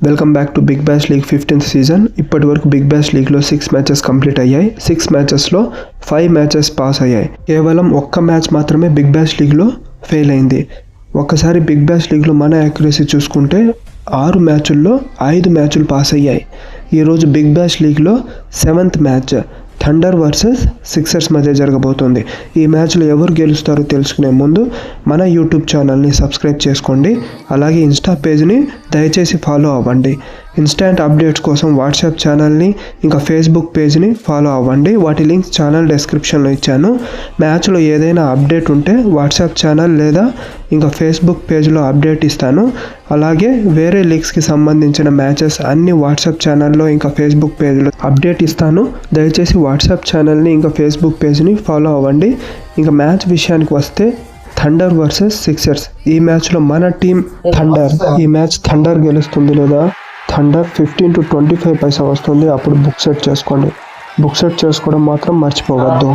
Welcome back to Big Bash League 15th season. ఇప్పటి వరకు big bash లీగ్లో 6 matches complete అయ్యాయి. 6 మ్యాచెస్లో 5 మ్యాచెస్ పాస్ అయ్యాయి. కేవలం ఒక్క మ్యాచ్ మాత్రమే బిగ్ బ్యాష్ లీగ్లో ఫెయిల్ అయింది. ఒక్కసారి బిగ్ బ్యాష్ లీగ్లో మన యాక్యురసీ చూసుకుంటే 6 మ్యాచుల్లో 5 మ్యాచ్లు పాస్ అయ్యాయి. ఈరోజు బిగ్ బ్యాష్ లీగ్లో 7th match thunder versus sixers మధ్య జరగబోతోంది. ఈ మ్యాచ్లో ఎవరు గెలుస్తారో తెలుసుకునే ముందు మన యూట్యూబ్ ఛానల్ని సబ్స్క్రైబ్ చేసుకోండి. అలాగే ఇన్స్టా పేజ్ని దయచేసి ఫాలో అవ్వండి. ఇన్స్టాంట్ అప్డేట్స్ కోసం వాట్సాప్ ఛానల్ని ఇంకా ఫేస్బుక్ పేజ్ని ఫాలో అవ్వండి. వాటి లింక్స్ ఛానల్ డిస్క్రిప్షన్లో ఇచ్చాను. మ్యాచ్లో ఏదైనా అప్డేట్ ఉంటే వాట్సాప్ ఛానల్ లేదా ఇంకా ఫేస్బుక్ పేజ్లో అప్డేట్ ఇస్తాను. అలాగే వేరే లీగ్స్కి సంబంధించిన మ్యాచెస్ అన్ని వాట్సాప్ ఛానల్లో ఇంకా ఫేస్బుక్ పేజ్లో అప్డేట్ ఇస్తాను. దయచేసి వాట్సాప్ ఛానల్ని ఇంకా ఫేస్బుక్ పేజ్ని ఫాలో అవ్వండి. ఇంకా మ్యాచ్ విషయానికి వస్తే థండర్ వర్సెస్ సిక్సర్స్. ఈ మ్యాచ్లో మన టీం థండర్. ఈ మ్యాచ్ థండర్ గెలుస్తుంది లేదా థండర్ 15 to 25 పైసా వస్తుంది. అప్పుడు బుక్ సెట్ చేసుకోండి. బుక్ సెట్ చేసుకోవడం మాత్రం మర్చిపోవద్దు.